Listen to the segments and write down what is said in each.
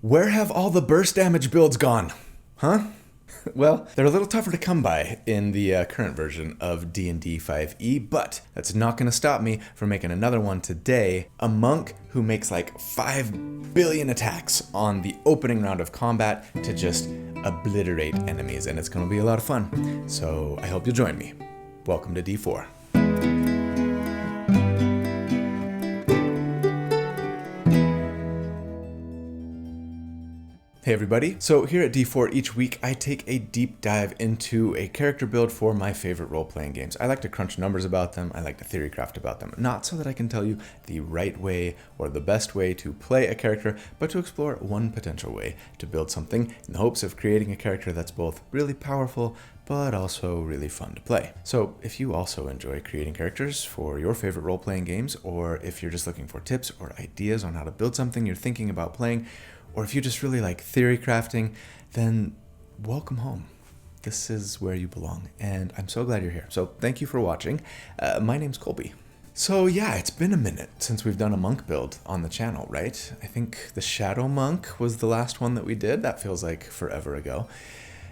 Where have all the burst damage builds gone? Huh? Well, they're a little tougher to come by in the current version of D&D 5e, but that's not going to stop me from making another one today. A monk who makes like 5 billion attacks on the opening round of combat to just obliterate enemies, and it's going to be a lot of fun. So I hope you'll join me. Welcome to D4. Hey everybody, so here at D4 each week I take a deep dive into a character build for my favorite role-playing games. I like to crunch numbers about them, I like to theorycraft about them, not so that I can tell you the right way or the best way to play a character, but to explore one potential way to build something in the hopes of creating a character that's both really powerful but also really fun to play. So if you also enjoy creating characters for your favorite role-playing games, or if you're just looking for tips or ideas on how to build something you're thinking about playing, or if you just really like theory crafting, then welcome home. This is where you belong, and I'm so glad you're here. So thank you for watching. My name's Colby. So yeah, it's been a minute since we've done a monk build on the channel, right? I think the Shadow Monk was the last one that we did. That feels like forever ago.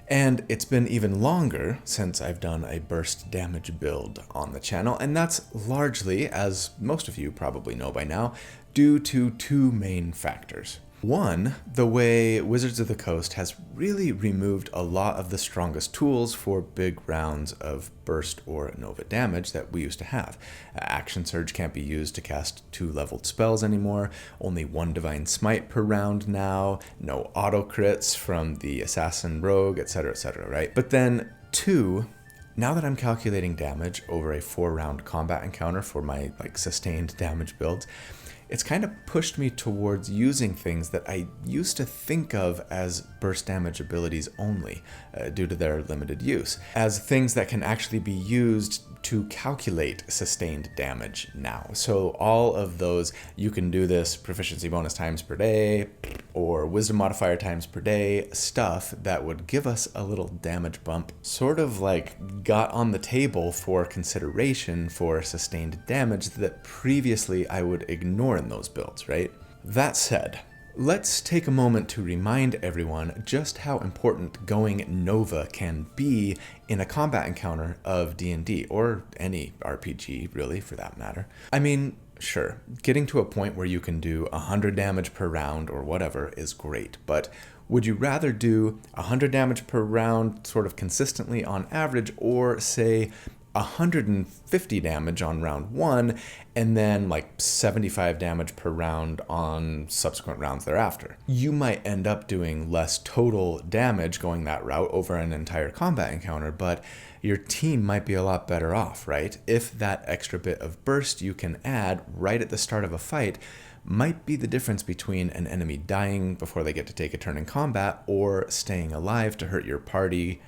And it's been even longer since I've done a burst damage build on the channel, and that's largely, as most of you probably know by now, due to two main factors. One, the way Wizards of the Coast has really removed a lot of the strongest tools for big rounds of burst or nova damage that we used to have. Action Surge can't be used to cast 2-leveled spells anymore, only 1 Divine Smite per round now, no auto crits from the Assassin Rogue, etc., right? But then, 2, now that I'm calculating damage over a 4-round combat encounter for my sustained damage builds, it's kind of pushed me towards using things that I used to think of as burst damage abilities only, due to their limited use, as things that can actually be used to calculate sustained damage now. So all of those, you can do this proficiency bonus times per day, or wisdom modifier times per day, stuff that would give us a little damage bump, sort of like got on the table for consideration for sustained damage that previously I would ignore in those builds, right? That said, let's take a moment to remind everyone just how important going Nova can be in a combat encounter of D&D, or any RPG really for that matter. I mean, sure, getting to a point where you can do 100 damage per round or whatever is great, but would you rather do 100 damage per round sort of consistently on average, or say 150 damage on round 1 and then 75 damage per round on subsequent rounds thereafter? You might end up doing less total damage going that route over an entire combat encounter, but your team might be a lot better off, right? If that extra bit of burst you can add right at the start of a fight might be the difference between an enemy dying before they get to take a turn in combat or staying alive to hurt your party,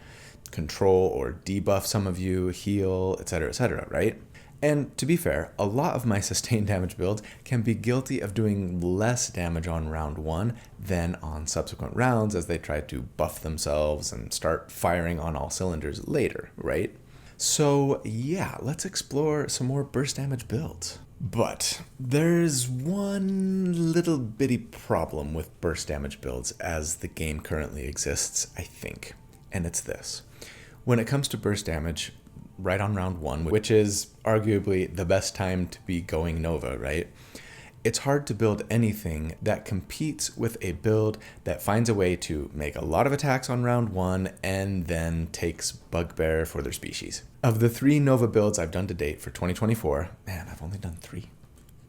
control or debuff some of you, heal, etc., right? And to be fair, a lot of my sustained damage builds can be guilty of doing less damage on round 1 than on subsequent rounds as they try to buff themselves and start firing on all cylinders later, right? So yeah, let's explore some more burst damage builds. But there's one little bitty problem with burst damage builds as the game currently exists, I think, and it's this. When it comes to burst damage, right on round 1, which is arguably the best time to be going Nova, right? It's hard to build anything that competes with a build that finds a way to make a lot of attacks on round 1 and then takes Bugbear for their species. Of the 3 Nova builds I've done to date for 2024, man, I've only done 3.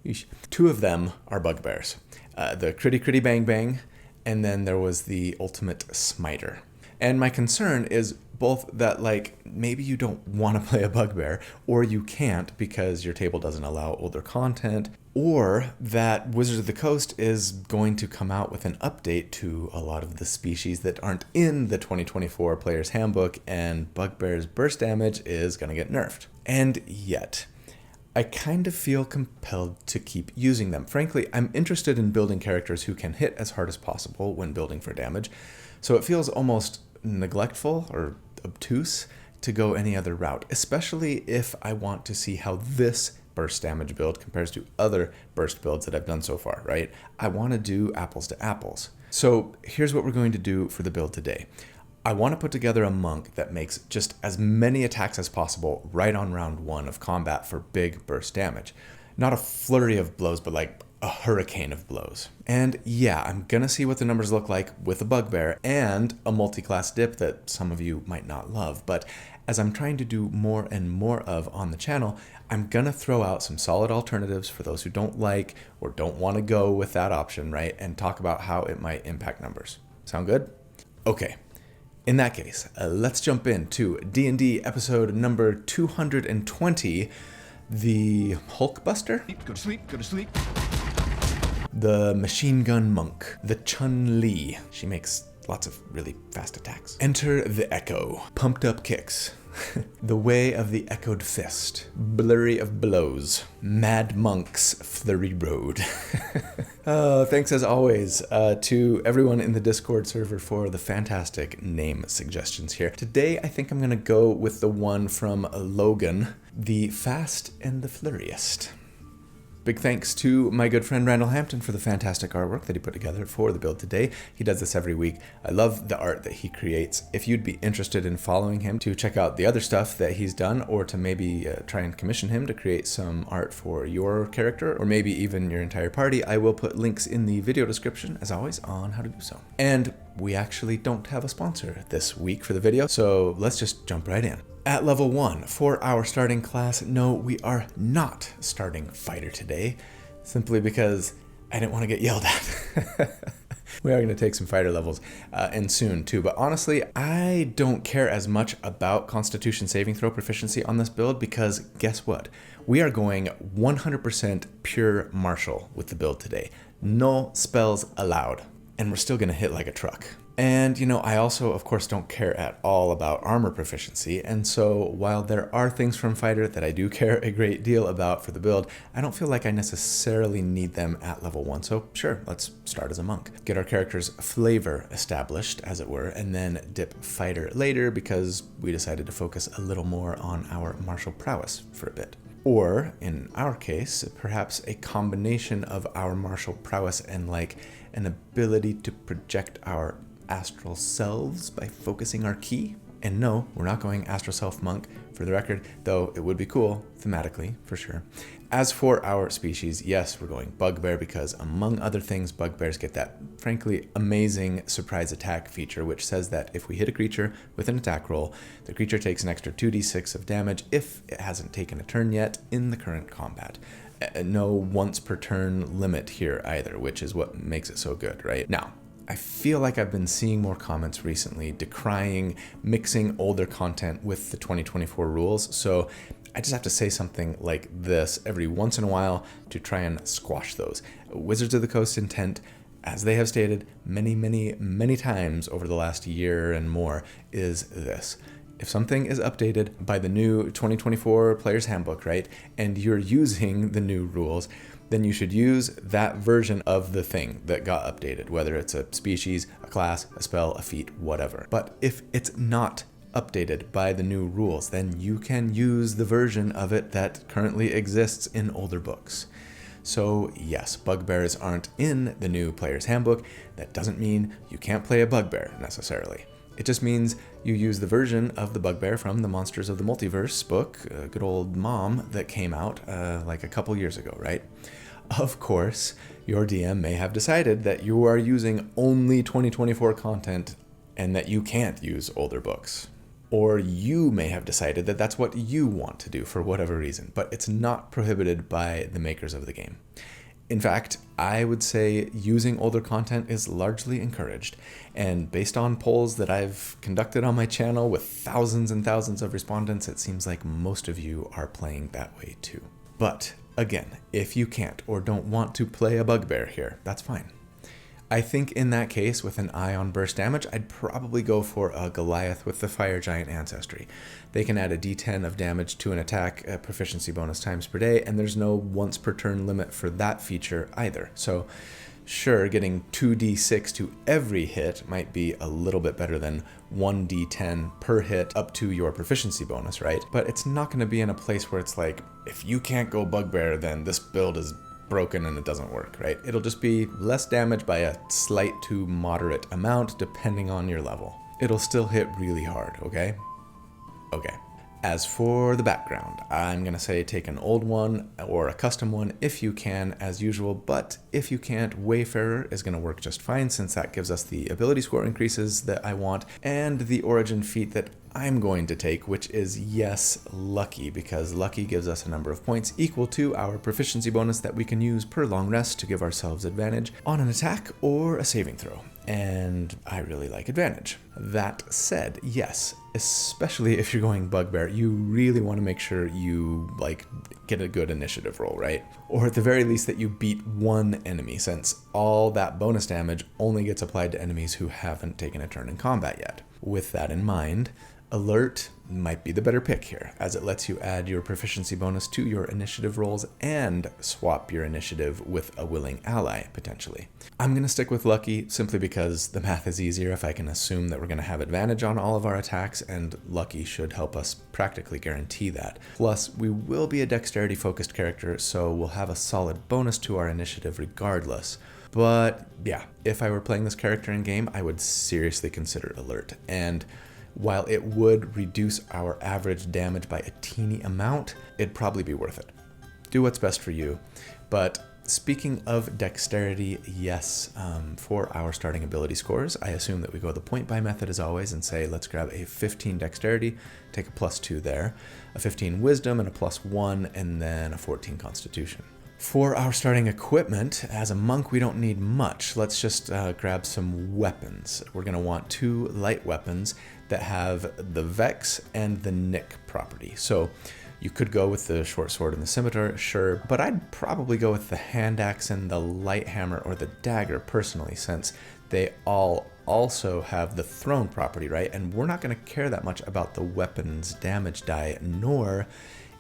Yeesh. 2 of them are Bugbears. The Critty Critty Bang Bang, and then there was the Ultimate Smiter. And my concern is both that maybe you don't want to play a Bugbear, or you can't because your table doesn't allow older content, or that Wizards of the Coast is going to come out with an update to a lot of the species that aren't in the 2024 Player's Handbook, and Bugbear's burst damage is going to get nerfed. And yet, I kind of feel compelled to keep using them. Frankly, I'm interested in building characters who can hit as hard as possible when building for damage, so it feels almost neglectful or obtuse to go any other route, especially if I want to see how this burst damage build compares to other burst builds that I've done so far, right? I want to do apples to apples. So here's what we're going to do for the build today. I want to put together a monk that makes just as many attacks as possible right on round 1 of combat for big burst damage. Not a flurry of blows, but like a hurricane of blows. And yeah, I'm gonna see what the numbers look like with a bugbear and a multi-class dip that some of you might not love, but as I'm trying to do more and more of on the channel, I'm gonna throw out some solid alternatives for those who don't like or don't want to go with that option, right? And talk about how it might impact numbers. Sound good? Okay. In that case, let's jump into D&D episode number 220, the Hulkbuster? Go to sleep, go to sleep. The Machine Gun Monk, the Chun-Li. She makes lots of really fast attacks. Enter the Echo, pumped up kicks. The Way of the Echoed Fist, Blurry of Blows, Mad Monk's Flurry Road. Thanks as always to everyone in the Discord server for the fantastic name suggestions here. Today I think I'm gonna go with the one from Logan, the Fast and the Flurriest. Big thanks to my good friend Randall Hampton for the fantastic artwork that he put together for the build today. He does this every week. I love the art that he creates. If you'd be interested in following him to check out the other stuff that he's done, or to maybe try and commission him to create some art for your character, or maybe even your entire party, I will put links in the video description, as always, on how to do so. And we actually don't have a sponsor this week for the video, so let's just jump right in. At level 1, for our starting class, no, we are not starting fighter today, simply because I didn't want to get yelled at. We are going to take some fighter levels, and soon too, but honestly, I don't care as much about Constitution saving throw proficiency on this build, because guess what? We are going 100% pure martial with the build today. No spells allowed, and we're still going to hit like a truck. And, you know, I also, of course, don't care at all about armor proficiency, and so while there are things from Fighter that I do care a great deal about for the build, I don't feel like I necessarily need them at level 1, so sure, let's start as a monk. Get our character's flavor established, as it were, and then dip Fighter later because we decided to focus a little more on our martial prowess for a bit. Or, in our case, perhaps a combination of our martial prowess and like an ability to project our astral selves by focusing our ki. And no, we're not going astral self monk for the record, though it would be cool thematically for sure. As for our species, yes, we're going bugbear because among other things, bugbears get that frankly amazing surprise attack feature, which says that if we hit a creature with an attack roll, the creature takes an extra 2d6 of damage if it hasn't taken a turn yet in the current combat. No once per turn limit here either, which is what makes it so good, right? Now, I feel like I've been seeing more comments recently decrying mixing older content with the 2024 rules, so I just have to say something like this every once in a while to try and squash those. Wizards of the Coast intent, as they have stated many times over the last year and more, is this. If something is updated by the new 2024 Player's Handbook, right, and you're using the new rules, then you should use that version of the thing that got updated, whether it's a species, a class, a spell, a feat, whatever. But if it's not updated by the new rules, then you can use the version of it that currently exists in older books. So yes, bugbears aren't in the new Player's Handbook. That doesn't mean you can't play a bugbear necessarily. It just means you use the version of the bugbear from the Monsters of the Multiverse book, good old mom, that came out like a couple years ago, right? Of course, your DM may have decided that you are using only 2024 content and that you can't use older books. Or you may have decided that that's what you want to do for whatever reason, but it's not prohibited by the makers of the game. In fact, I would say using older content is largely encouraged, and based on polls that I've conducted on my channel with thousands and thousands of respondents, it seems like most of you are playing that way too. But again, if you can't or don't want to play a bugbear here, that's fine. I think in that case, with an eye on burst damage, I'd probably go for a Goliath with the Fire Giant ancestry. They can add a d10 of damage to an attack, proficiency bonus times per day, and there's no once per turn limit for that feature either. So sure, getting 2d6 to every hit might be a little bit better than 1d10 per hit up to your proficiency bonus, right? But it's not going to be in a place where it's like, if you can't go bugbear, then this build is broken and it doesn't work, right? It'll just be less damage by a slight to moderate amount depending on your level. It'll still hit really hard, okay? Okay. As for the background, I'm going to say take an old one or a custom one if you can, as usual, but if you can't, Wayfarer is going to work just fine since that gives us the ability score increases that I want and the origin feat that I'm going to take, which is, yes, Lucky, because Lucky gives us a number of points equal to our proficiency bonus that we can use per long rest to give ourselves advantage on an attack or a saving throw. And I really like advantage. That said, yes, especially if you're going Bugbear, you really want to make sure you get a good initiative roll, right? Or at the very least that you beat one enemy, since all that bonus damage only gets applied to enemies who haven't taken a turn in combat yet. With that in mind, Alert might be the better pick here, as it lets you add your proficiency bonus to your initiative rolls and swap your initiative with a willing ally, potentially. I'm going to stick with Lucky simply because the math is easier if I can assume that we're going to have advantage on all of our attacks, and Lucky should help us practically guarantee that. Plus, we will be a dexterity-focused character, so we'll have a solid bonus to our initiative regardless. But yeah, if I were playing this character in game, I would seriously consider Alert. And while it would reduce our average damage by a teeny amount, it'd probably be worth it. Do what's best for you. But speaking of dexterity, yes, for our starting ability scores, I assume that we go the point buy method as always and say, let's grab a 15 dexterity, take a +2 there, a 15 wisdom and a +1, and then a 14 constitution. For our starting equipment, as a monk, we don't need much. Let's just grab some weapons. We're going to want 2 light weapons that have the Vex and the Nick property. So you could go with the short sword and the scimitar, sure, but I'd probably go with the hand axe and the light hammer or the dagger personally, since they all also have the thrown property, right? And we're not going to care that much about the weapon's damage die, nor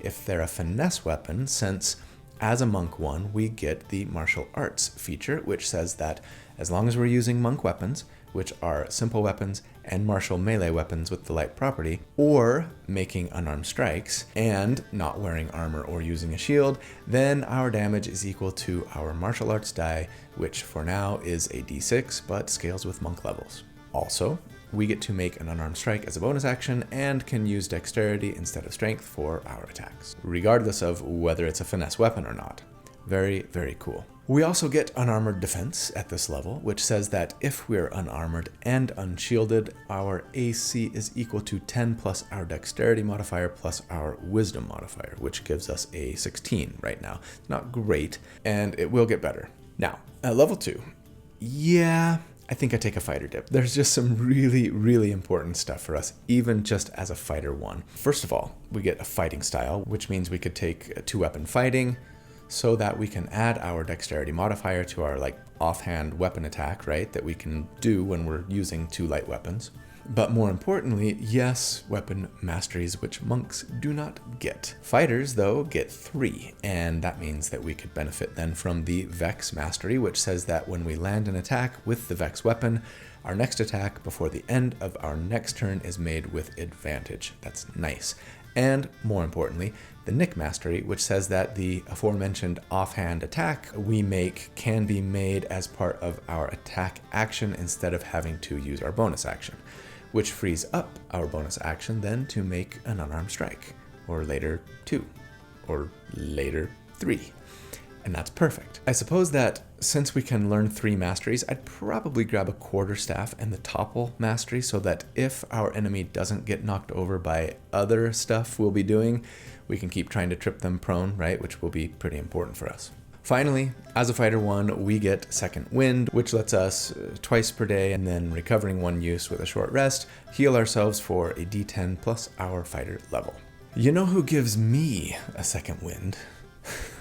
if they're a finesse weapon, since as a monk one, we get the martial arts feature, which says that as long as we're using monk weapons, which are simple weapons and martial melee weapons with the light property, or making unarmed strikes and not wearing armor or using a shield, then our damage is equal to our martial arts die, which for now is a d6, but scales with monk levels. Also, we get to make an unarmed strike as a bonus action and can use dexterity instead of strength for our attacks, regardless of whether it's a finesse weapon or not. Very, very cool. We also get unarmored defense at this level, which says that if we're unarmored and unshielded, our AC is equal to 10 plus our dexterity modifier plus our wisdom modifier, which gives us a 16 right now. It's not great, and it will get better. Now, at level 2, yeah, I think I take a fighter dip. There's just some really, really important stuff for us, even just as a fighter 1. First of all, we get a fighting style, which means we could take a 2-weapon fighting, so that we can add our dexterity modifier to our offhand weapon attack, right, that we can do when we're using 2 light weapons. But more importantly, yes, weapon masteries, which monks do not get. Fighters, though, get 3, and that means that we could benefit then from the Vex mastery, which says that when we land an attack with the Vex weapon, our next attack before the end of our next turn is made with advantage. That's nice. And more importantly, the Nick mastery, which says that the aforementioned offhand attack we make can be made as part of our attack action instead of having to use our bonus action, which frees up our bonus action then to make an unarmed strike, or later 2, or later 3. And that's perfect. I suppose that since we can learn 3 masteries, I'd probably grab a quarterstaff and the topple mastery so that if our enemy doesn't get knocked over by other stuff we'll be doing, we can keep trying to trip them prone, right? Which will be pretty important for us. Finally, as a fighter 1, we get second wind, which lets us twice per day, and then recovering 1 use with a short rest, heal ourselves for a d10 plus our fighter level. You know who gives me a second wind?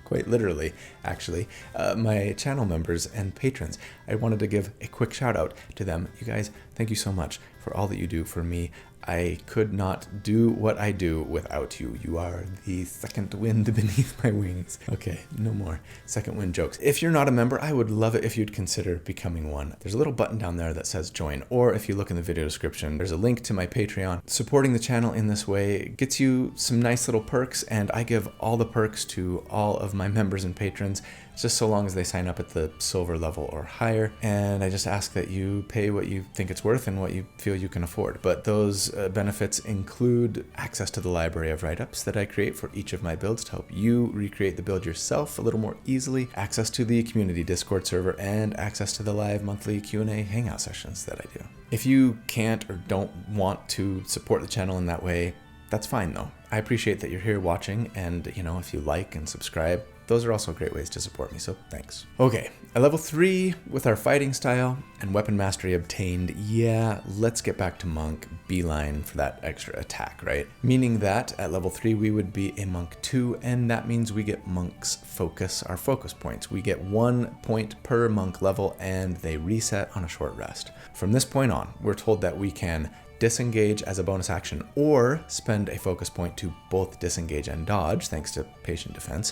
Quite literally, actually, my channel members and patrons. I wanted to give a quick shout out to them. You guys, thank you so much for all that you do for me. I could not do what I do without you. You are the second wind beneath my wings. Okay, no more second wind jokes. If you're not a member, I would love it if you'd consider becoming one. There's a little button down there that says join, or if you look in the video description, there's a link to my Patreon. Supporting the channel in this way gets you some nice little perks, and I give all the perks to all of my members and patrons just so long as they sign up at the silver level or higher. And I just ask that you pay what you think it's worth and what you feel you can afford. But those benefits include access to the library of write-ups that I create for each of my builds to help you recreate the build yourself a little more easily, access to the community Discord server, and access to the live monthly Q&A hangout sessions that I do. If you can't or don't want to support the channel in that way, that's fine though. I appreciate that you're here watching, and if you like and subscribe, those are also great ways to support me, so thanks. Okay, at level 3, with our fighting style and weapon mastery obtained, let's get back to Monk, beeline for that extra attack, right? Meaning that at level 3 we would be a Monk 2, and that means we get Monk's focus, our focus points. We get 1 point per Monk level, and they reset on a short rest. From this point on, we're told that we can disengage as a bonus action or spend a focus point to both disengage and dodge, thanks to patient defense.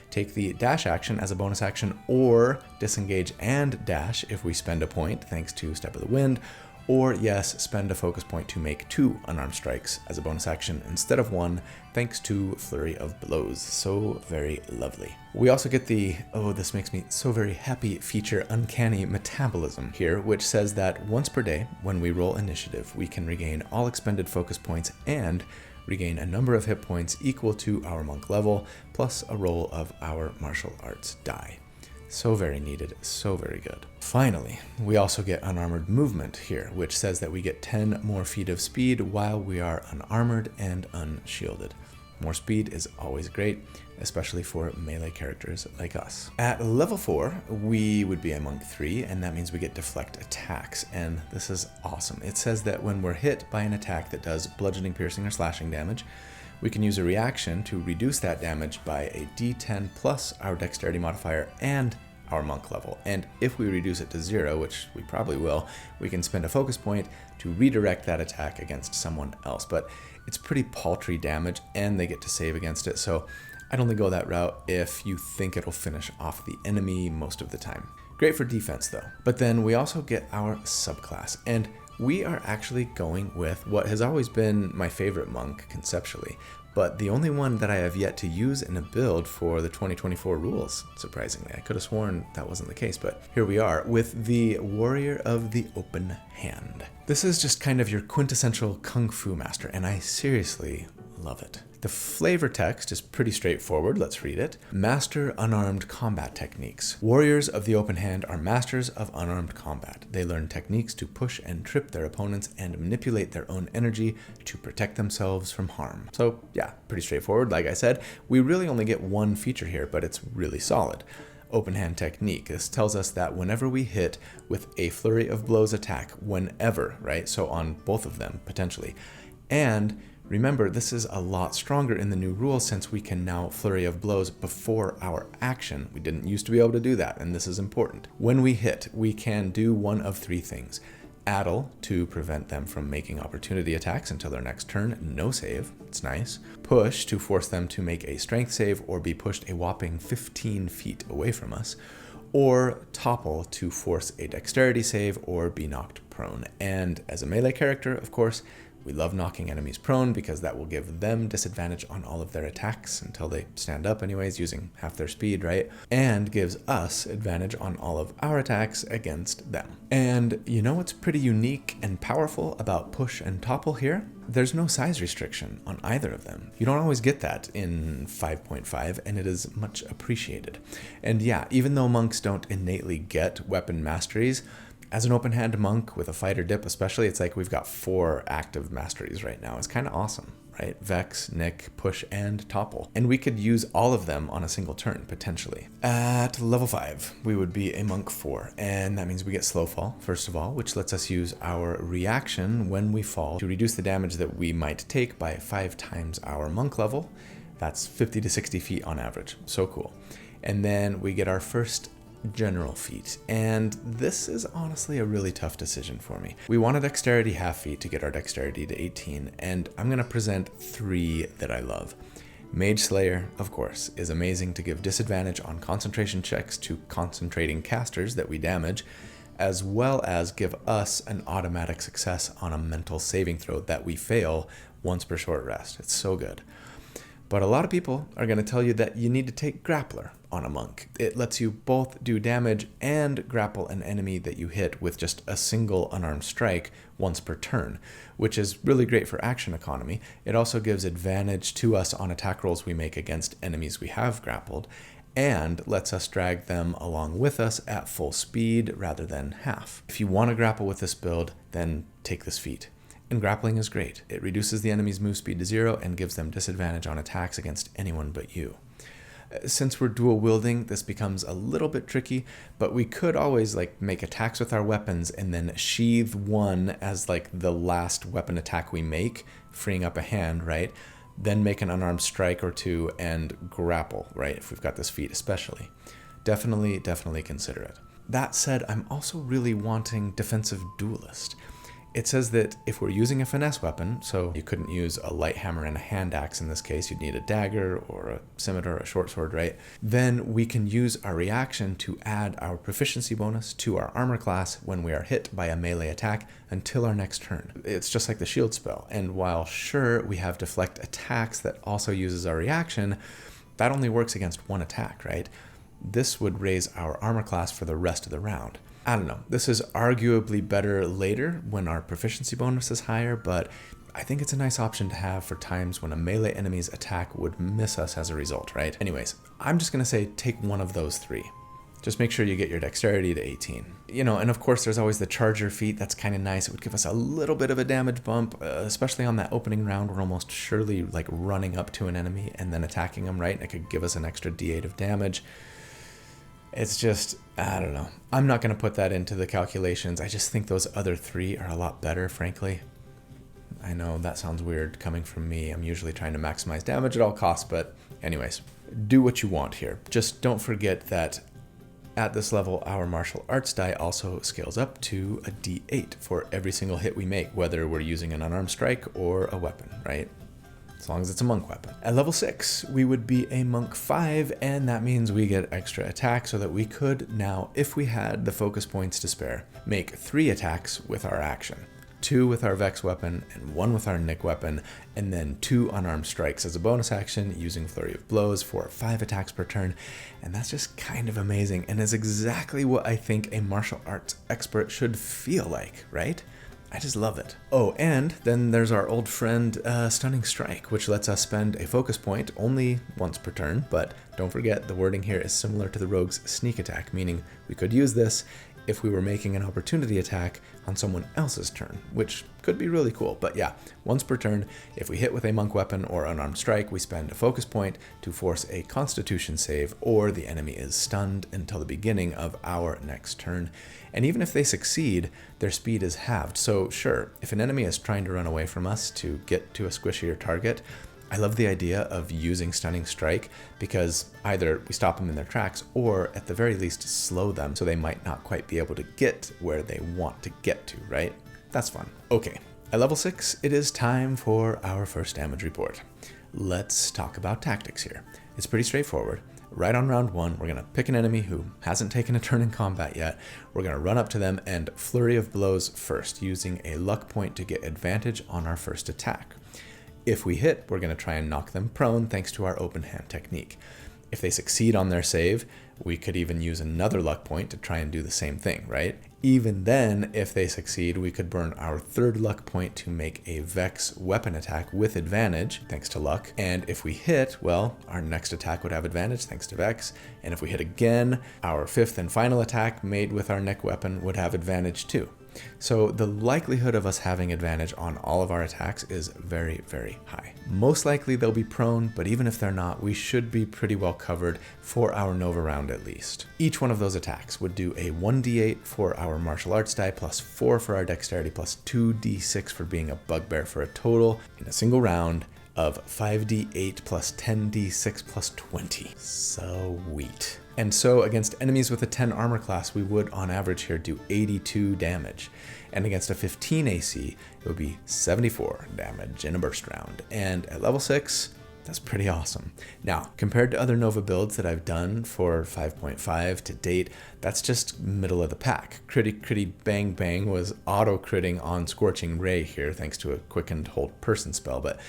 Take the dash action as a bonus action or disengage and dash if we spend a point, thanks to Step of the Wind. Or yes, spend a focus point to make 2 unarmed strikes as a bonus action instead of 1, thanks to Flurry of Blows. So very lovely. We also get the, this makes me so very happy, feature Uncanny Metabolism here, which says that once per day, when we roll initiative, we can regain all expended focus points and regain a number of hit points equal to our Monk level, plus a roll of our martial arts die. So very needed, so very good. Finally, we also get unarmored movement here, which says that we get 10 more feet of speed while we are unarmored and unshielded. More speed is always great, especially for melee characters like us. At level 4, we would be a Monk 3, and that means we get deflect attacks, and this is awesome. It says that when we're hit by an attack that does bludgeoning, piercing, or slashing damage, we can use a reaction to reduce that damage by a d10 plus our dexterity modifier and our Monk level. And if we reduce it to 0, which we probably will, we can spend a focus point to redirect that attack against someone else. But it's pretty paltry damage, and they get to save against it, so I'd only go that route if you think it'll finish off the enemy most of the time. Great for defense though. But then we also get our subclass, and we are actually going with what has always been my favorite Monk conceptually, but the only one that I have yet to use in a build for the 2024 rules, surprisingly. I could have sworn that wasn't the case, but here we are with the Warrior of the Open Hand. This is just kind of your quintessential Kung Fu master, and I seriously love it. The flavor text is pretty straightforward. Let's read it. Master unarmed combat techniques. Warriors of the Open Hand are masters of unarmed combat. They learn techniques to push and trip their opponents and manipulate their own energy to protect themselves from harm. So yeah, pretty straightforward. Like I said, we really only get one feature here, but it's really solid. Open hand technique. This tells us that whenever we hit with a Flurry of Blows attack, whenever, right? So on both of them, potentially. And remember, this is a lot stronger in the new rules since we can now Flurry of Blows before our action. We didn't used to be able to do that, and this is important. When we hit, we can do one of 3 things. Addle to prevent them from making opportunity attacks until their next turn, no save, it's nice. Push to force them to make a strength save or be pushed a whopping 15 feet away from us. Or topple to force a dexterity save or be knocked prone. And as a melee character, of course, we love knocking enemies prone because that will give them disadvantage on all of their attacks until they stand up anyways, using half their speed, right? And gives us advantage on all of our attacks against them. And you know what's pretty unique and powerful about push and topple here? There's no size restriction on either of them. You don't always get that in 5.5, and it is much appreciated. And yeah, even though monks don't innately get weapon masteries, as an open hand monk with a fighter dip especially, it's like we've got 4 active masteries right now. It's kind of awesome, right? Vex, Nick, Push, and Topple. And we could use all of them on a single turn, potentially. At level 5, we would be a monk 4, and that means we get slow fall, first of all, which lets us use our reaction when we fall to reduce the damage that we might take by 5 times our monk level. That's 50 to 60 feet on average. So cool. And then we get our first general feat, and this is honestly a really tough decision for me. We want a dexterity half feat to get our dexterity to 18, and I'm going to present 3 that I love. Mage Slayer, of course, is amazing to give disadvantage on concentration checks to concentrating casters that we damage, as well as give us an automatic success on a mental saving throw that we fail once per short rest. It's so good. But a lot of people are going to tell you that you need to take Grappler on a monk. It lets you both do damage and grapple an enemy that you hit with just a single unarmed strike once per turn, which is really great for action economy. It also gives advantage to us on attack rolls we make against enemies we have grappled, and lets us drag them along with us at full speed rather than half. If you want to grapple with this build, then take this feat. And grappling is great. It reduces the enemy's move speed to 0 and gives them disadvantage on attacks against anyone but you. Since we're dual wielding, this becomes a little bit tricky, but we could always make attacks with our weapons and then sheathe one as the last weapon attack we make, freeing up a hand, right? Then make an unarmed strike or two and grapple, right? If we've got this feat especially. Definitely consider it. That said, I'm also really wanting Defensive Duelist. It says that if we're using a finesse weapon, so you couldn't use a light hammer and a hand axe in this case, you'd need a dagger or a scimitar or a short sword, right? Then we can use our reaction to add our proficiency bonus to our armor class when we are hit by a melee attack until our next turn. It's just like the shield spell, and while sure we have deflect attacks that also uses our reaction, that only works against one attack, right? This would raise our armor class for the rest of the round. I don't know, this is arguably better later when our proficiency bonus is higher, but I think it's a nice option to have for times when a melee enemy's attack would miss us as a result, right? Anyways, I'm just going to say take one of those three. Just make sure you get your dexterity to 18. And of course there's always the charger feat. That's kind of nice. It would give us a little bit of a damage bump, especially on that opening round. We're almost surely running up to an enemy and then attacking them, right? And it could give us an extra d8 of damage. It's just, I don't know. I'm not going to put that into the calculations. I just think those other three are a lot better, frankly. I know that sounds weird coming from me. I'm usually trying to maximize damage at all costs, but anyways, do what you want here. Just don't forget that at this level, our martial arts die also scales up to a d8 for every single hit we make, whether we're using an unarmed strike or a weapon, right? As long as it's a monk weapon. At level 6, we would be a monk 5, and that means we get extra attack so that we could now, if we had the focus points to spare, make 3 attacks with our action. 2 with our Vex weapon, and 1 with our Nick weapon, and then 2 unarmed strikes as a bonus action using Flurry of Blows for 5 attacks per turn, and that's just kind of amazing, and is exactly what I think a martial arts expert should feel like, right? I just love it. Oh, and then there's our old friend Stunning Strike, which lets us spend a focus point only once per turn, but don't forget the wording here is similar to the rogue's sneak attack, meaning we could use this if we were making an opportunity attack on someone else's turn, which could be really cool. But yeah, once per turn, if we hit with a monk weapon or unarmed strike, we spend a focus point to force a constitution save, or the enemy is stunned until the beginning of our next turn. And even if they succeed, their speed is halved. So sure, if an enemy is trying to run away from us to get to a squishier target, I love the idea of using Stunning Strike because either we stop them in their tracks or at the very least slow them so they might not quite be able to get where they want to get to, right? That's fun. Okay, at level 6, it is time for our first damage report. Let's talk about tactics here. It's pretty straightforward. Right on round 1, we're going to pick an enemy who hasn't taken a turn in combat yet. We're going to run up to them and Flurry of Blows first, using a luck point to get advantage on our first attack. If we hit, we're going to try and knock them prone thanks to our open hand technique. If they succeed on their save, we could even use another luck point to try and do the same thing, right? Even then, if they succeed, we could burn our 3rd luck point to make a Vex weapon attack with advantage, thanks to luck. And if we hit, well, our next attack would have advantage thanks to Vex. And if we hit again, our 5th and final attack made with our Nick weapon would have advantage too. So the likelihood of us having advantage on all of our attacks is very, very high. Most likely they'll be prone, but even if they're not, we should be pretty well covered for our Nova round at least. Each one of those attacks would do a 1d8 for our martial arts die, plus 4 for our dexterity, plus 2d6 for being a bugbear, for a total in a single round of 5d8 plus 10d6 plus 20. Sweet. And so against enemies with a 10 armor class, we would on average here do 82 damage. And against a 15 AC, it would be 74 damage in a burst round. And at level 6, That's pretty awesome. Now, compared to other Nova builds that I've done for 5.5 to date, that's just middle of the pack. Critty Bang Bang was auto-critting on Scorching Ray here thanks to a quickened hold person spell, but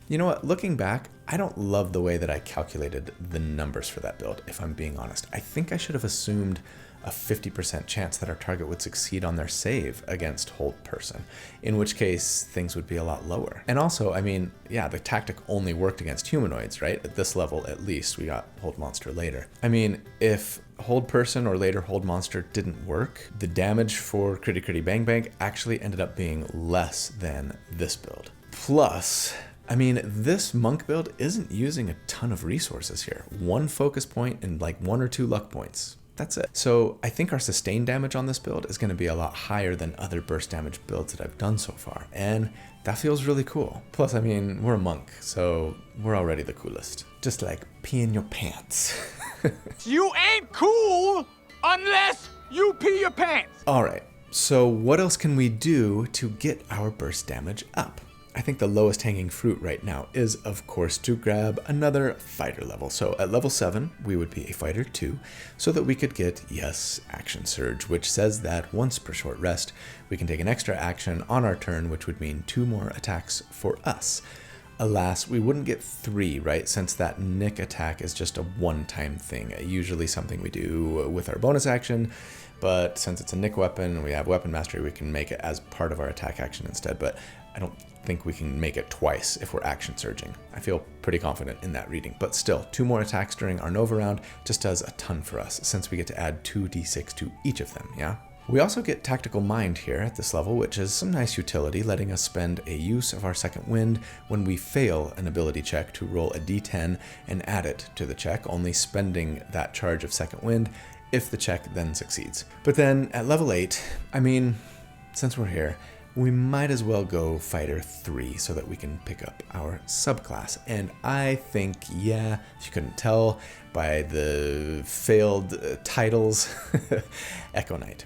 you know what, looking back, I don't love the way that I calculated the numbers for that build, if I'm being honest. I think I should have assumed a 50% chance that our target would succeed on their save against hold person, in which case things would be a lot lower. And also, I mean, yeah, the tactic only worked against humanoids, right? At this level, at least. We got hold monster later. I mean, if hold person or later hold monster didn't work, the damage for Critty Bang Bang actually ended up being less than this build. Plus, I mean, this monk build isn't using a ton of resources here. One focus point and like 1 or 2 luck points. That's it. So I think our sustained damage on this build is going to be a lot higher than other burst damage builds that I've done so far. And that feels really cool. Plus, I mean, we're a monk, so we're already the coolest. Just like pee in your pants. You ain't cool unless you pee your pants. All right. So what else can we do to get our burst damage up? I think the lowest hanging fruit right now is, of course, to grab another fighter level. So at level 7, we would be a fighter 2, so that we could get, yes, Action Surge, which says that once per short rest, we can take an extra action on our turn, which would mean 2 more attacks for us. Alas, we wouldn't get 3, right? Since that Nick attack is just a one-time thing, usually something we do with our bonus action. But since it's a Nick weapon and we have weapon mastery, we can make it as part of our attack action instead. But I don't think we can make it twice if we're action surging. I feel pretty confident in that reading. But still, 2 more attacks during our Nova round just does a ton for us, since we get to add 2d6 to each of them, yeah? We also get Tactical Mind here at this level, which is some nice utility, letting us spend a use of our second wind when we fail an ability check to roll a d10 and add it to the check, only spending that charge of second wind if the check then succeeds. But then at level 8, I mean, since we're here, we might as well go Fighter 3 so that we can pick up our subclass. And I think, yeah, if you couldn't tell by the failed titles, Echo Knight.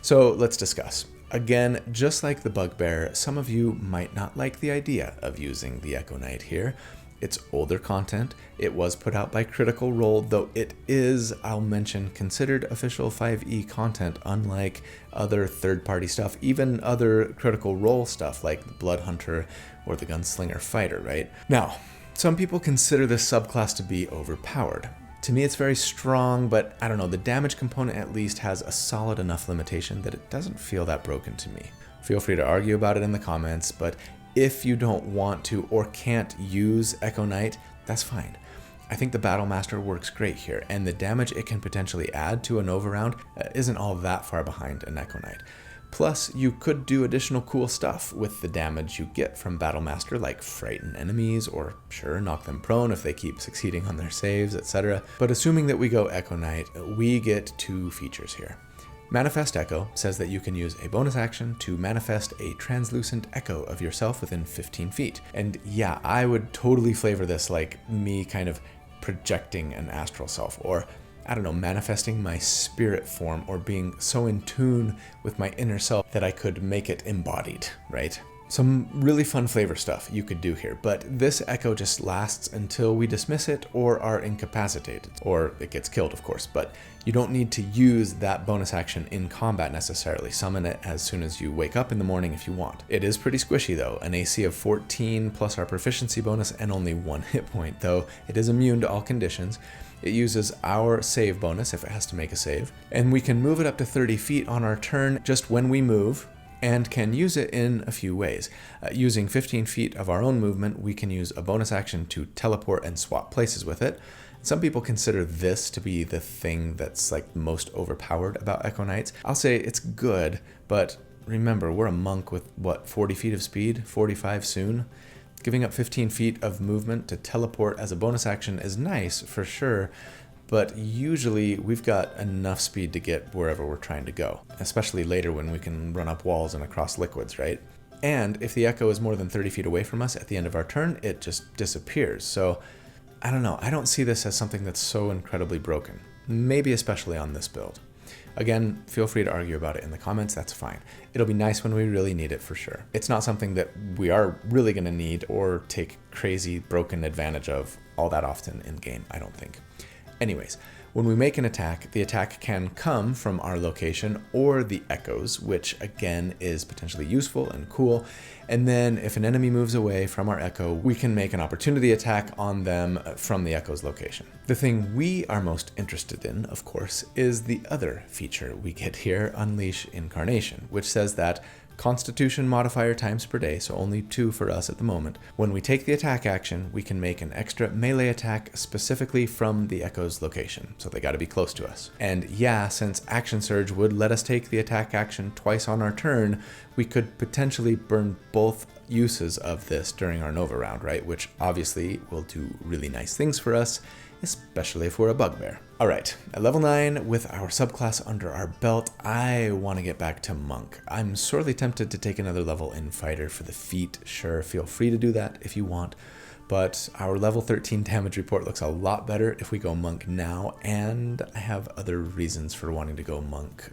So let's discuss. Again, just like the Bugbear, some of you might not like the idea of using the Echo Knight here. It's older content. It was put out by Critical Role, though it is, I'll mention, considered official 5e content, unlike other third-party stuff, even other Critical Role stuff like the Blood Hunter or the Gunslinger Fighter, right? Now, some people consider this subclass to be overpowered. To me, it's very strong, but I don't know, the damage component at least has a solid enough limitation that it doesn't feel that broken to me. Feel free to argue about it in the comments, but if you don't want to or can't use Echo Knight, that's fine. I think the Battle Master works great here, and the damage it can potentially add to a Nova round isn't all that far behind an Echo Knight. Plus, you could do additional cool stuff with the damage you get from Battle Master, like frighten enemies, or sure, knock them prone if they keep succeeding on their saves, etc. But assuming that we go Echo Knight, we get 2 features here. Manifest Echo says that you can use a bonus action to manifest a translucent echo of yourself within 15 feet. And yeah, I would totally flavor this like me kind of projecting an astral self, or I don't know, manifesting my spirit form, or being so in tune with my inner self that I could make it embodied, right? Some really fun flavor stuff you could do here, but this echo just lasts until we dismiss it or are incapacitated, or it gets killed, of course, but you don't need to use that bonus action in combat necessarily. Summon it as soon as you wake up in the morning if you want. It is pretty squishy though, an AC of 14 plus our proficiency bonus and only 1 hit point, though it is immune to all conditions. It uses our save bonus if it has to make a save, and we can move it up to 30 feet on our turn just when we move, and can use it in a few ways. Using 15 feet of our own movement, we can use a bonus action to teleport and swap places with it. Some people consider this to be the thing that's like most overpowered about Echo Knights. I'll say it's good, but remember, we're a monk with what, 40 feet of speed, 45 soon? Giving up 15 feet of movement to teleport as a bonus action is nice for sure, but usually we've got enough speed to get wherever we're trying to go, especially later when we can run up walls and across liquids, right? And if the echo is more than 30 feet away from us at the end of our turn, it just disappears. So I don't know, I don't see this as something that's so incredibly broken, maybe especially on this build. Again, feel free to argue about it in the comments, that's fine. It'll be nice when we really need it for sure. It's not something that we are really going to need or take crazy broken advantage of all that often in game, I don't think. Anyways, when we make an attack, the attack can come from our location or the echoes, which again is potentially useful and cool. And then if an enemy moves away from our echo, we can make an opportunity attack on them from the echo's location. The thing we are most interested in, of course, is the other feature we get here, Unleash Incarnation, which says that Constitution modifier times per day, so only 2 for us at the moment. When we take the attack action, we can make an extra melee attack specifically from the echo's location, so they gotta be close to us. And yeah, since Action Surge would let us take the attack action twice on our turn, we could potentially burn both uses of this during our Nova round, right? Which obviously will do really nice things for us, especially if we're a bugbear. Alright, at level 9, with our subclass under our belt, I want to get back to Monk. I'm sorely tempted to take another level in Fighter for the feat. Sure, feel free to do that if you want. But our level 13 damage report looks a lot better if we go Monk now, and I have other reasons for wanting to go Monk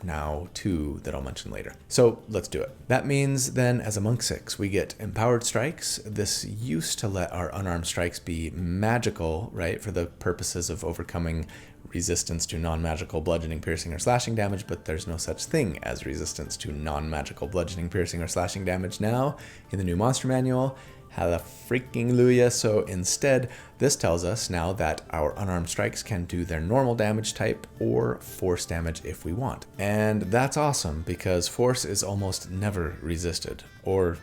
now too that I'll mention later. So let's do it. That means then as a Monk 6, we get Empowered Strikes. This used to let our unarmed strikes be magical, right, for the purposes of overcoming resistance to non-magical bludgeoning, piercing, or slashing damage, but there's no such thing as resistance to non-magical bludgeoning, piercing, or slashing damage now in the new monster manual. Hallelujah. So instead, this tells us now that our unarmed strikes can do their normal damage type or force damage if we want. And that's awesome because force is almost never resisted or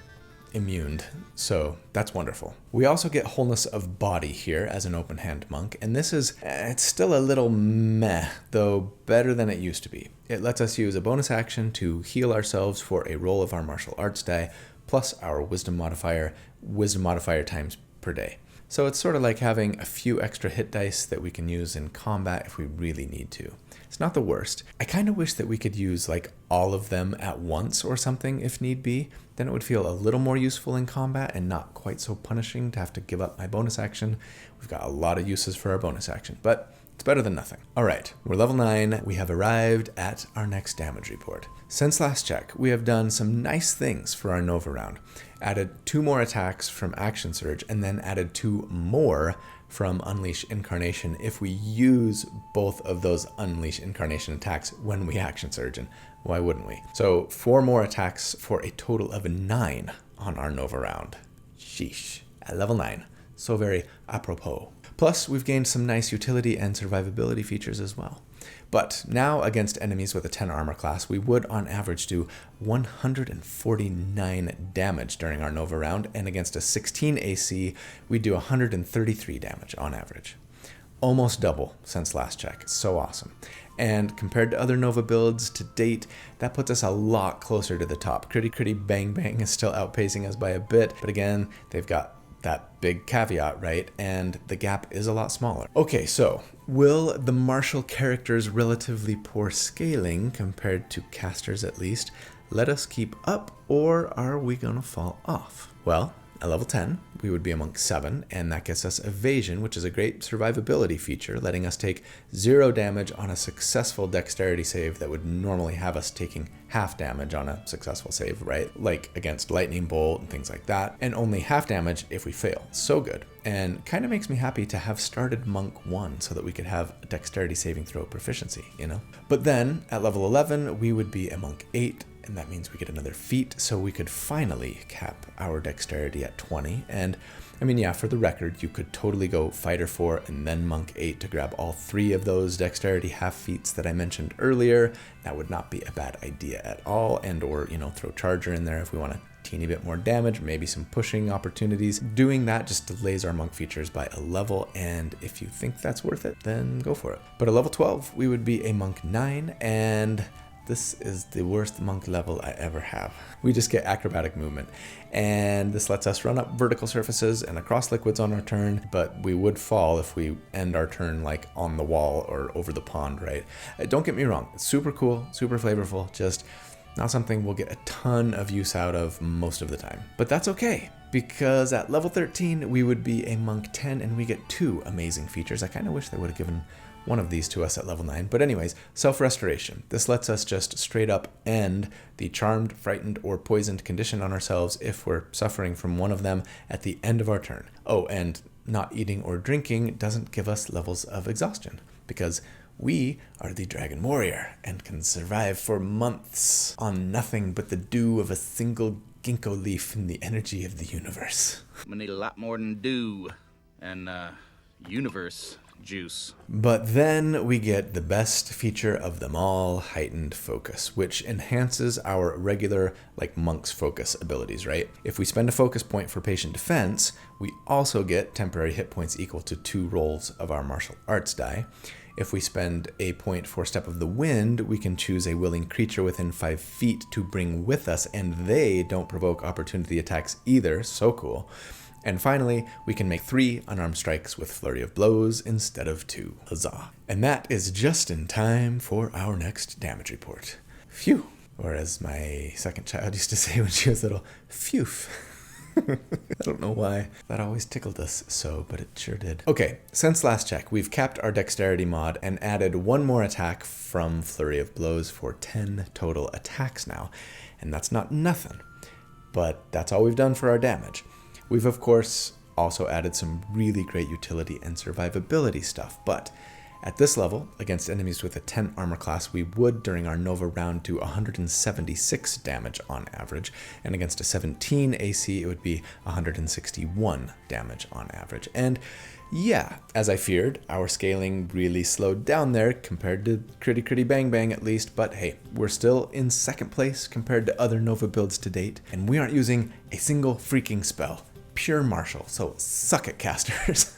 immune, so that's wonderful. We also get Wholeness of Body here as an open hand monk, and this is, it's still a little meh, though better than it used to be. It lets us use a bonus action to heal ourselves for a roll of our martial arts die, plus our wisdom modifier times per day. So it's sort of like having a few extra hit dice that we can use in combat if we really need to. It's not the worst. I kind of wish that we could use like all of them at once or something if need be. Then it would feel a little more useful in combat and not quite so punishing to have to give up my bonus action. We've got a lot of uses for our bonus action, but it's better than nothing. All right, we're level 9. We have arrived at our next damage report. Since last check, we have done some nice things for our Nova round. Added 2 more attacks from Action Surge, and then added 2 more from Unleash Incarnation if we use both of those Unleash Incarnation attacks when we Action Surge, and why wouldn't we? So 4 more attacks for a total of 9 on our Nova round. Sheesh, at level 9. So very apropos. Plus, we've gained some nice utility and survivability features as well. But now against enemies with a 10 armor class, we would on average do 149 damage during our Nova round, and against a 16 AC, we do 133 damage on average. Almost double since last check. It's so awesome. And compared to other Nova builds to date, that puts us a lot closer to the top. Critty Bang Bang is still outpacing us by a bit, but again, they've got that big caveat, right? And the gap is a lot smaller. Okay, so will the martial character's relatively poor scaling, compared to casters at least, let us keep up, or are we gonna fall off? Well, at level 10, we would be a Monk 7, and that gets us Evasion, which is a great survivability feature, letting us take 0 damage on a successful dexterity save that would normally have us taking half damage on a successful save, right? Like against Lightning Bolt and things like that, and only half damage if we fail. So good. And kind of makes me happy to have started Monk 1 so that we could have a dexterity saving throw proficiency, you know? But then, at level 11, we would be a Monk 8, and that means we get another feat, so we could finally cap our dexterity at 20. And I mean, yeah, for the record, you could totally go Fighter 4 and then Monk 8 to grab all 3 of those dexterity half feats that I mentioned earlier. That would not be a bad idea at all, and or, you know, throw Charger in there if we want a teeny bit more damage, maybe some pushing opportunities. Doing that just delays our Monk features by a level, and if you think that's worth it, then go for it. But at level 12, we would be a Monk 9, and this is the worst Monk level I ever have. We just get acrobatic movement, and this lets us run up vertical surfaces and across liquids on our turn, but we would fall if we end our turn like on the wall or over the pond, right? Don't get me wrong, it's super cool, super flavorful, just not something we'll get a ton of use out of most of the time. But that's okay, because at level 13, we would be a Monk 10, and we get 2 amazing features. I kind of wish they would have given one of these to us at level 9. But anyways, self-restoration. This lets us just straight up end the charmed, frightened, or poisoned condition on ourselves if we're suffering from one of them at the end of our turn. Oh, and not eating or drinking doesn't give us levels of exhaustion, because we are the Dragon Warrior and can survive for months on nothing but the dew of a single ginkgo leaf and the energy of the universe. I'm gonna need a lot more than dew and universe juice. But then we get the best feature of them all, heightened focus, which enhances our regular, like monk's focus abilities, right? If we spend a focus point for patient defense, we also get temporary hit points equal to 2 rolls of our martial arts die. If we spend a point for Step of the Wind, we can choose a willing creature within 5 feet to bring with us, and they don't provoke opportunity attacks either. So cool. And finally, we can make 3 unarmed strikes with Flurry of Blows instead of 2. Huzzah. And that is just in time for our next damage report. Phew. Or as my second child used to say when she was little, phew. I don't know why that always tickled us so, but it sure did. Okay, since last check, we've capped our dexterity mod and added 1 more attack from Flurry of Blows for 10 total attacks now. And that's not nothing, but that's all we've done for our damage. We've, of course, also added some really great utility and survivability stuff, but at this level, against enemies with a 10 armor class, we would, during our Nova round, do 176 damage on average, and against a 17 AC, it would be 161 damage on average. And yeah, as I feared, our scaling really slowed down there compared to Critty Critty Bang Bang at least, but hey, we're still in second place compared to other Nova builds to date, and we aren't using a single freaking spell. Pure martial, so suck it, casters.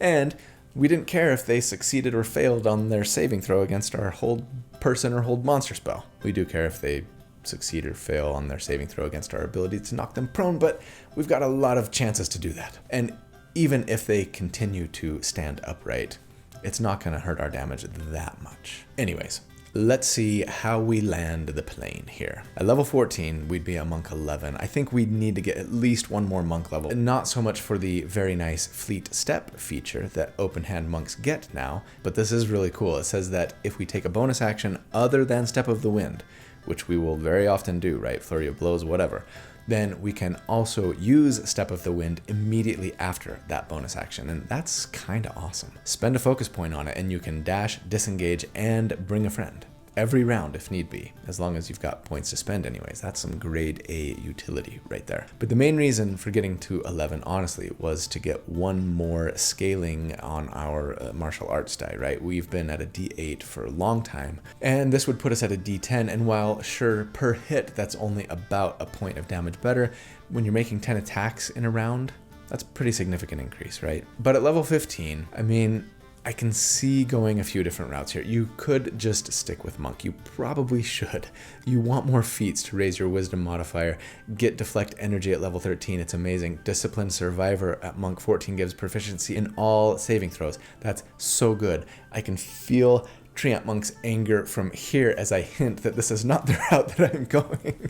And we didn't care if they succeeded or failed on their saving throw against our hold person or hold monster spell. We do care if they succeed or fail on their saving throw against our ability to knock them prone, but we've got a lot of chances to do that. And even if they continue to stand upright, it's not going to hurt our damage that much. Anyways, let's see how we land the plane here. At level 14, we'd be a monk 11. I think we'd need to get at least 1 more monk level. Not so much for the very nice fleet step feature that open hand monks get now, but this is really cool. It says that if we take a bonus action other than Step of the Wind, which we will very often do, right? Flurry of Blows, whatever. Then we can also use Step of the Wind immediately after that bonus action, and that's kinda awesome. Spend a focus point on it and you can dash, disengage, and bring a friend. Every round if need be, as long as you've got points to spend anyways. That's some grade A utility right there. But the main reason for getting to 11, honestly, was to get 1 more scaling on our martial arts die, right? We've been at a D8 for a long time, and this would put us at a D10, and while sure, per hit, that's only about a point of damage better, when you're making 10 attacks in a round, that's a pretty significant increase, right? But at level 15, I mean, I can see going a few different routes here. You could just stick with Monk. You probably should. You want more feats to raise your Wisdom modifier. Get Deflect Energy at level 13. It's amazing. Discipline Survivor at Monk 14 gives proficiency in all saving throws. That's so good. I can feel Treant Monk's anger from here as I hint that this is not the route that I'm going.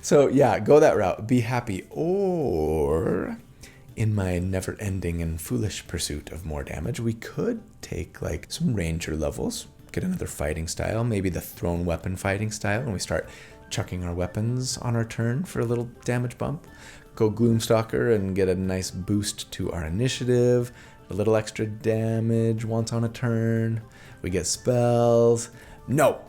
So yeah, go that route. Be happy. Or in my never-ending and foolish pursuit of more damage, we could take like some ranger levels, get another fighting style, maybe the thrown weapon fighting style, and we start chucking our weapons on our turn for a little damage bump. Go Gloomstalker and get a nice boost to our initiative, a little extra damage once on a turn. We get spells. No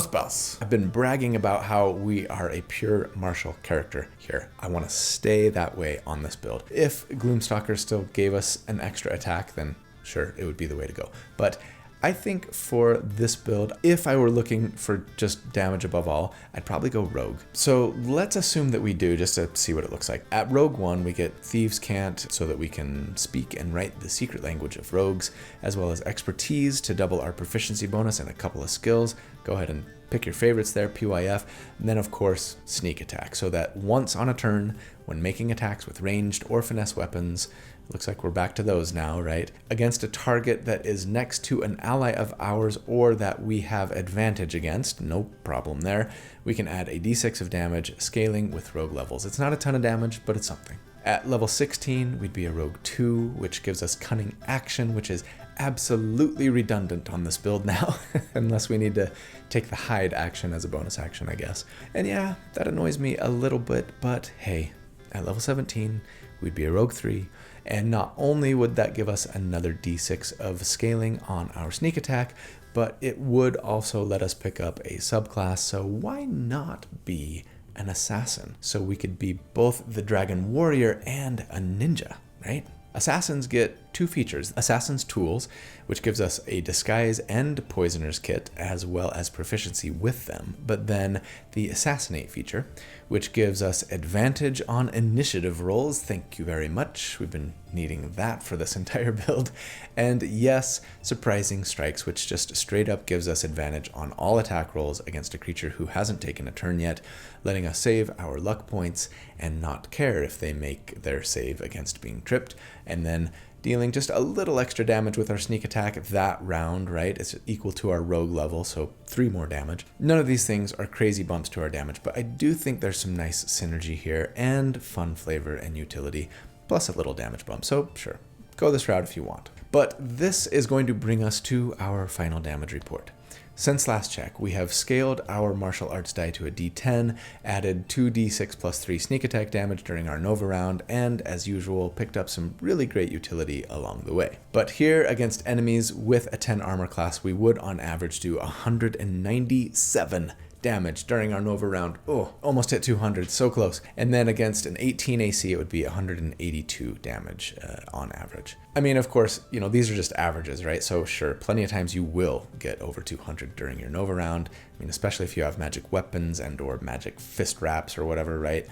spells. I've been bragging about how we are a pure martial character here. I want to stay that way on this build. If Gloomstalker still gave us an extra attack, then sure, it would be the way to go. But I think for this build, if I were looking for just damage above all, I'd probably go Rogue. So let's assume that we do, just to see what it looks like. At Rogue 1, we get Thieves' Cant so that we can speak and write the secret language of rogues, as well as Expertise to double our proficiency bonus and a couple of skills. Go ahead and pick your favorites there, PYF. And then, of course, Sneak Attack, so that once on a turn, when making attacks with ranged or finesse weapons, looks like we're back to those now, right? Against a target that is next to an ally of ours or that we have advantage against, no problem there, we can add a d6 of damage, scaling with rogue levels. It's not a ton of damage, but it's something. At level 16, we'd be a Rogue 2, which gives us Cunning Action, which is absolutely redundant on this build now, unless we need to take the hide action as a bonus action, I guess. And yeah, that annoys me a little bit, but hey, at level 17, we'd be a rogue 3, and not only would that give us another d6 of scaling on our sneak attack, but it would also let us pick up a subclass, so why not be an assassin? So we could be both the dragon warrior and a ninja, right? Assassins get 2 features: Assassin's Tools, which gives us a disguise and poisoner's kit, as well as proficiency with them, but then the Assassinate feature, which gives us advantage on initiative rolls. Thank you very much. We've been needing that for this entire build. And yes, Surprising Strikes, which just straight up gives us advantage on all attack rolls against a creature who hasn't taken a turn yet, letting us save our luck points and not care if they make their save against being tripped, and then dealing just a little extra damage with our sneak attack that round, right? It's equal to our rogue level, so 3 more damage. None of these things are crazy bumps to our damage, but I do think there's some nice synergy here and fun flavor and utility, plus a little damage bump, so sure, go this route if you want. But this is going to bring us to our final damage report. Since last check, we have scaled our martial arts die to a d10, added 2d6 plus 3 sneak attack damage during our Nova round, and as usual, picked up some really great utility along the way. But here, against enemies with a 10 armor class, we would on average do 197 damage during our Nova round. Oh, almost hit 200, so close. And then against an 18 AC, it would be 182 damage on average. I mean, of course, you know, these are just averages, right? So sure, plenty of times you will get over 200 during your Nova round. I mean, especially if you have magic weapons and or magic fist wraps or whatever, right?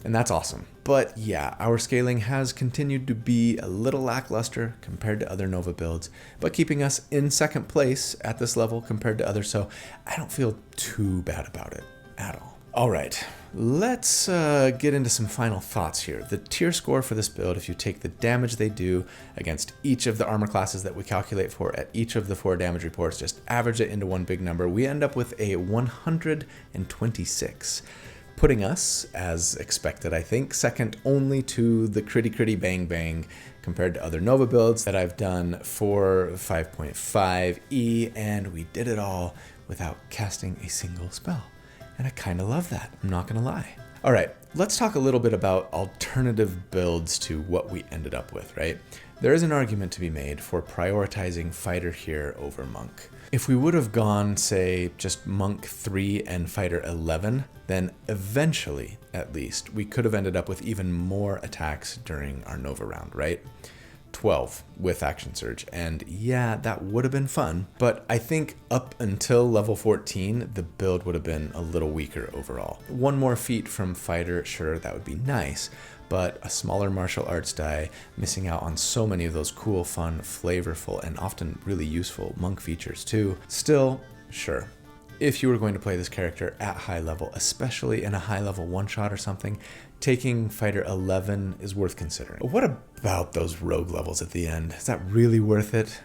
And that's awesome. But yeah, our scaling has continued to be a little lackluster compared to other Nova builds, but keeping us in second place at this level compared to others, so I don't feel too bad about it at all. All right, let's get into some final thoughts here. The tier score for this build, if you take the damage they do against each of the armor classes that we calculate for at each of the 4 damage reports, just average it into one big number, we end up with a 126. Putting us, as expected, I think, second only to the Critty Bang Bang compared to other Nova builds that I've done for 5.5e, and we did it all without casting a single spell. And I kind of love that, I'm not gonna lie. All right, let's talk a little bit about alternative builds to what we ended up with, right? There is an argument to be made for prioritizing Fighter here over Monk. If we would have gone, say, just Monk 3 and Fighter 11, then eventually, at least, we could have ended up with even more attacks during our Nova round, right? 12 with Action Surge, and yeah, that would have been fun, but I think up until level 14, the build would have been a little weaker overall. One more feat from Fighter, sure, that would be nice, but a smaller martial arts die, missing out on so many of those cool, fun, flavorful, and often really useful Monk features too. Still, sure, if you were going to play this character at high level, especially in a high level one-shot or something, taking Fighter 11 is worth considering. But what about those rogue levels at the end? Is that really worth it?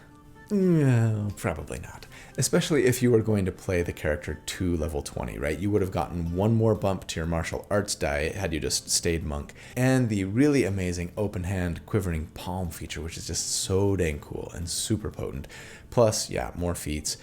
No, probably not. Especially if you were going to play the character to level 20, right? You would have gotten one more bump to your martial arts die had you just stayed Monk, and the really amazing open hand quivering palm feature, which is just so dang cool and super potent. Plus, yeah, more feats,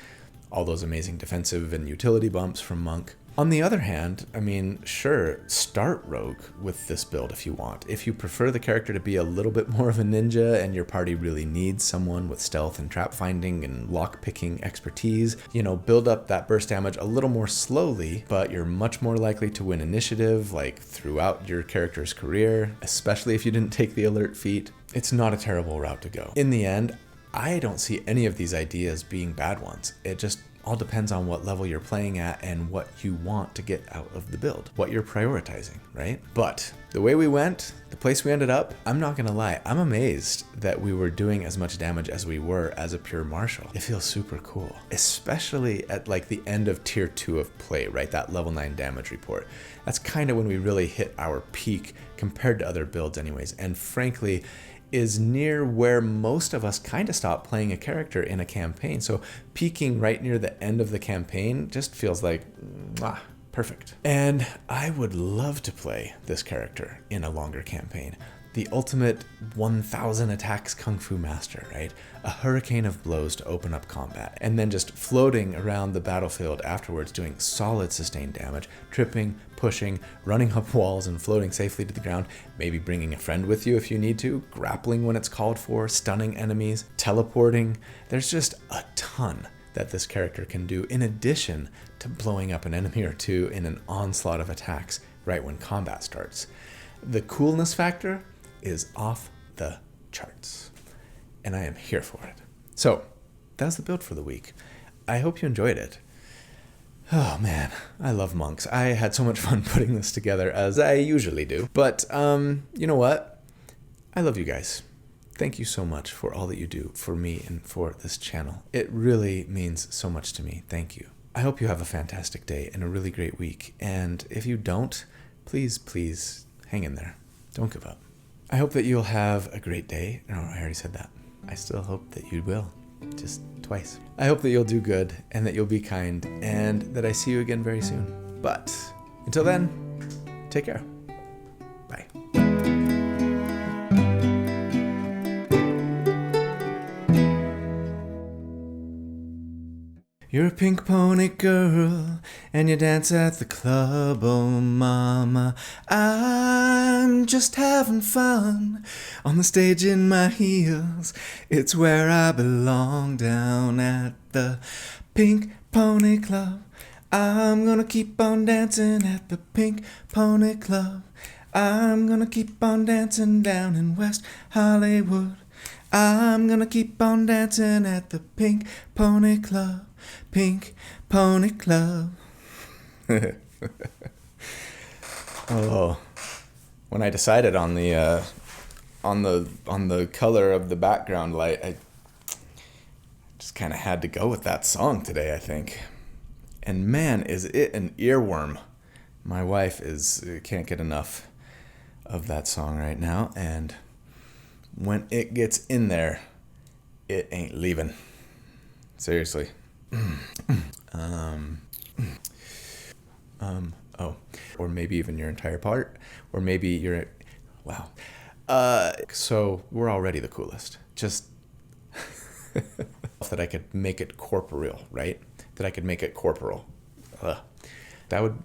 all those amazing defensive and utility bumps from Monk. On the other hand, I mean, sure, start Rogue with this build if you want. If you prefer the character to be a little bit more of a ninja and your party really needs someone with stealth and trap finding and lock picking expertise, you know, build up that burst damage a little more slowly, but you're much more likely to win initiative, like throughout your character's career, especially if you didn't take the alert feat. It's not a terrible route to go. In the end, I don't see any of these ideas being bad ones. It just all depends on what level you're playing at and what you want to get out of the build, what you're prioritizing, right? But the way we went, the place we ended up, I'm not gonna lie, I'm amazed that we were doing as much damage as we were as a pure martial. It feels super cool, especially at like the end of tier 2 of play, right? That level 9 damage report. That's kind of when we really hit our peak compared to other builds anyways. And frankly, is near where most of us kind of stop playing a character in a campaign. So peaking right near the end of the campaign just feels like, perfect. And I would love to play this character in a longer campaign. the ultimate 1000 attacks kung fu master, right? A hurricane of blows to open up combat, and then just floating around the battlefield afterwards, doing solid sustained damage, tripping, pushing, running up walls and floating safely to the ground, maybe bringing a friend with you if you need to, grappling when it's called for, stunning enemies, teleporting. There's just a ton that this character can do, in addition to blowing up an enemy or two in an onslaught of attacks right when combat starts. The coolness factor is off the charts, and I am here for it. So that's the build for the week. I hope you enjoyed it. Oh man, I love monks. I had so much fun putting this together, as I usually do. But you know what? I love you guys. Thank you so much for all that you do for me and for this channel. It really means so much to me. Thank you. I hope you have a fantastic day and a really great week. And if you don't, please hang in there. Don't give up. I hope that you'll have a great day. No, I already said that. I still hope that you will. Just twice. I hope that you'll do good and that you'll be kind and that I see you again very soon. But until then, take care. Bye. You're a pink pony girl, and you dance at the club, oh mama. I'm just having fun on the stage in my heels. It's where I belong, down at the Pink Pony Club. I'm gonna keep on dancing at the Pink Pony Club. I'm gonna keep on dancing down in West Hollywood. I'm gonna keep on dancing at the Pink Pony Club. Pink Pony Club. Oh, when I decided on the color of the background light, I just kind of had to go with that song today, I think. And man, is it an earworm. My wife can't get enough of that song right now, and when it gets in there, it ain't leaving. Seriously. Or maybe even your entire part, or maybe you're, wow. So we're already the coolest. Just that I could make it corporeal, right? That I could make it corporal. That would,